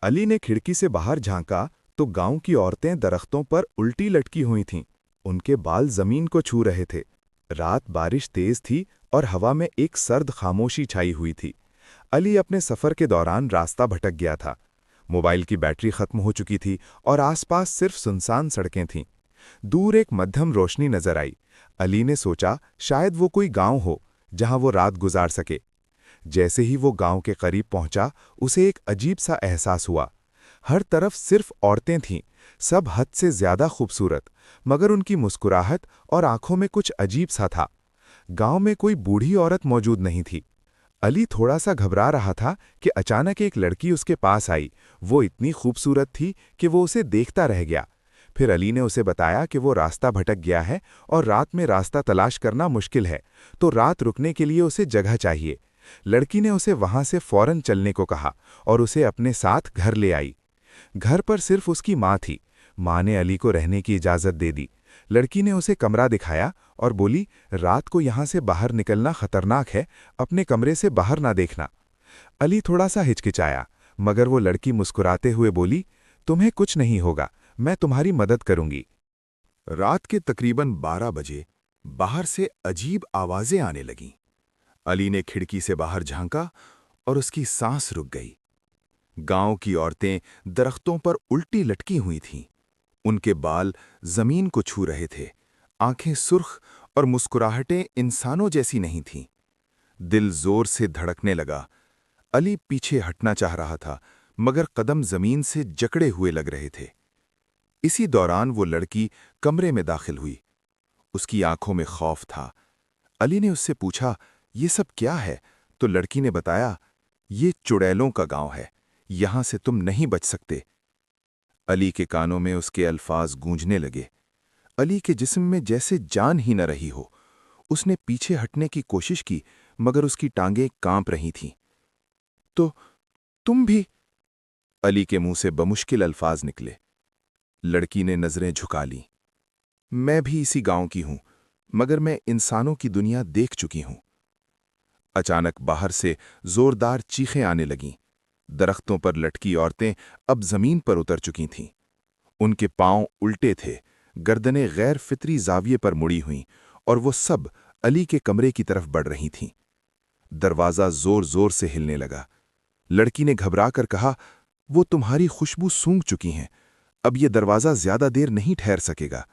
अली ने खिड़की से बाहर झांका तो गांव की औरतें दरख्तों पर उल्टी लटकी हुई थीं। उनके बाल जमीन को छू रहे थे। रात बारिश तेज थी और हवा में एक सर्द खामोशी छाई हुई थी। अली अपने सफर के दौरान रास्ता भटक गया था। मोबाइल की बैटरी खत्म हो चुकी थी और आसपास सिर्फ सुनसान सड़कें थीं। दूर एक मध्यम रोशनी नजर आई। अली ने सोचा शायद वो कोई गांव हो जहां वो रात गुजार सके। जैसे ही वो गांव के करीब पहुंचा, उसे एक अजीब सा एहसास हुआ। हर तरफ सिर्फ औरतें थीं, सब हद से ज्यादा खूबसूरत, मगर उनकी मुस्कुराहट और आंखों में कुछ अजीब सा था। गांव में कोई बूढ़ी औरत मौजूद नहीं थी। अली थोड़ा सा घबरा रहा था कि अचानक एक लड़की उसके पास आई। वो इतनी खूबसूरत थी कि वो उसे देखता रह गया। फिर अली ने उसे बताया कि वो रास्ता भटक गया है और रात में रास्ता तलाश करना मुश्किल है, तो रात रुकने के लिए उसे जगह चाहिए। लड़की ने उसे वहां से फौरन चलने को कहा और उसे अपने साथ घर ले आई। घर पर सिर्फ उसकी माँ थी। माँ ने अली को रहने की इजाज़त दे दी। लड़की ने उसे कमरा दिखाया और बोली, रात को यहाँ से बाहर निकलना खतरनाक है, अपने कमरे से बाहर ना देखना। अली थोड़ा सा हिचकिचाया, मगर वो लड़की मुस्कुराते हुए बोली, तुम्हें कुछ नहीं होगा, मैं तुम्हारी मदद करूंगी। रात के तकरीबन 12 बजे बाहर से अजीब आवाजें आने लगीं। अली ने खिड़की से बाहर झांका और उसकी सांस रुक गई। गांव की औरतें दरख्तों पर उल्टी लटकी हुई थीं। उनके बाल जमीन को छू रहे थे। आंखें सुर्ख और मुस्कुराहटें इंसानों जैसी नहीं थीं। दिल जोर से धड़कने लगा। अली पीछे हटना चाह रहा था, मगर कदम जमीन से जकड़े हुए लग रहे थे। इसी दौरान वो लड़की कमरे में दाखिल हुई। उसकी आंखों में खौफ था। अली ने उससे पूछा, ये सब क्या है? तो लड़की ने बताया, ये चुड़ैलों का गांव है, यहां से तुम नहीं बच सकते। अली के कानों में उसके अल्फाज गूंजने लगे। अली के जिस्म में जैसे जान ही न रही हो। उसने पीछे हटने की कोशिश की, मगर उसकी टांगें कांप रही थीं। तो तुम भी? अली के मुंह से बमुश्किल अल्फाज निकले। लड़की ने नजरें झुका लीं। मैं भी इसी गांव की हूं, मगर मैं इंसानों की दुनिया देख चुकी हूं। अचानक बाहर से जोरदार चीखें आने लगीं। दरख्तों पर लटकी औरतें अब जमीन पर उतर चुकी थीं। उनके पांव उल्टे थे, गर्दनें गैर फितरी जाविये पर मुड़ी हुईं, और वो सब अली के कमरे की तरफ बढ़ रही थीं। दरवाज़ा जोर जोर से हिलने लगा। लड़की ने घबरा कर कहा, वो तुम्हारी खुशबू सूंघ चुकी हैं, अब ये दरवाज़ा ज्यादा देर नहीं ठहर सकेगा।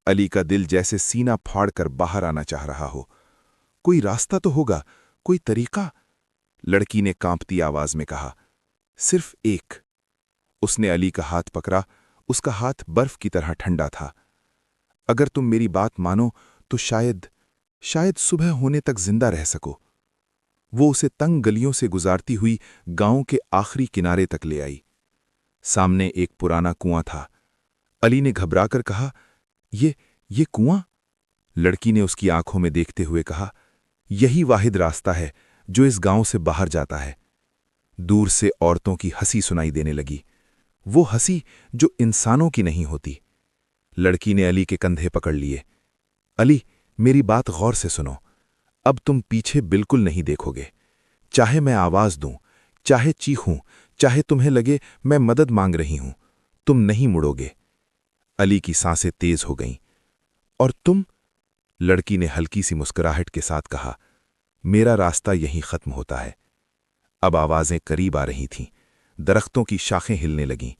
अली का दिल जैसे सीना फाड़ कर बाहर आना चाह रहा हो। कोई रास्ता तो होगा, कोई तरीका? लड़की ने कांपती आवाज में कहा, सिर्फ एक। उसने अली का हाथ पकड़ा। उसका हाथ बर्फ की तरह ठंडा था। अगर तुम मेरी बात मानो तो शायद शायद सुबह होने तक जिंदा रह सको। वो उसे तंग गलियों से गुजारती हुई गांव के आखिरी किनारे तक ले आई। सामने एक पुराना कुआं था। अली ने घबराकर कहा, ये कुआं? लड़की ने उसकी आंखों में देखते हुए कहा, यही वाहिद रास्ता है जो इस गांव से बाहर जाता है। दूर से औरतों की हंसी सुनाई देने लगी, वो हंसी जो इंसानों की नहीं होती। लड़की ने अली के कंधे पकड़ लिए। अली, मेरी बात गौर से सुनो। अब तुम पीछे बिल्कुल नहीं देखोगे। चाहे मैं आवाज दूं, चाहे चीखूं, चाहे तुम्हें लगे मैं मदद मांग रही हूं, तुम नहीं मुड़ोगे। अली की सांसें तेज हो गईं। और तुम? लड़की ने हल्की सी मुस्कुराहट के साथ कहा, मेरा रास्ता यहीं खत्म होता है। अब आवाजें करीब आ रही थीं। दरख्तों की शाखें हिलने लगीं।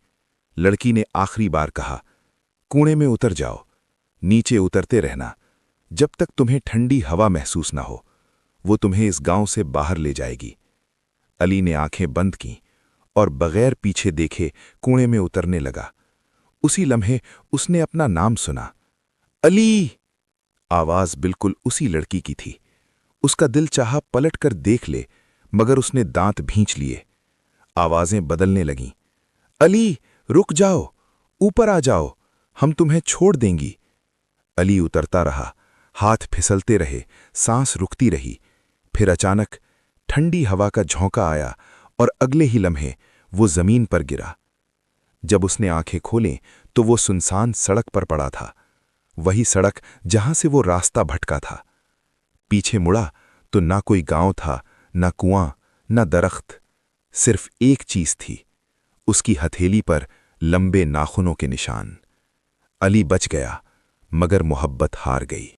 लड़की ने आखिरी बार कहा, कुएं में उतर जाओ, नीचे उतरते रहना जब तक तुम्हें ठंडी हवा महसूस ना हो। वो तुम्हें इस गांव से बाहर ले जाएगी। अली ने आंखें बंद कीं और बगैर पीछे देखे कुएं में उतरने लगा। उसी लम्हे उसने अपना नाम सुना, अली। आवाज बिल्कुल उसी लड़की की थी। उसका दिल चाहा पलट कर देख ले, मगर उसने दांत भींच लिए। आवाजें बदलने लगीं। अली, रुक जाओ, ऊपर आ जाओ, हम तुम्हें छोड़ देंगी। अली उतरता रहा। हाथ फिसलते रहे, सांस रुकती रही। फिर अचानक ठंडी हवा का झोंका आया और अगले ही लम्हे वो जमीन पर गिरा। जब उसने आंखें खोलें तो वो सुनसान सड़क पर पड़ा था, वही सड़क जहां से वो रास्ता भटका था। पीछे मुड़ा तो ना कोई गांव था, ना कुआं, ना दरख्त। सिर्फ एक चीज थी, اس کی ہتھیلی پر لمبے ناخنوں کے نشان۔ علی بچ گیا، مگر محبت ہار گئی۔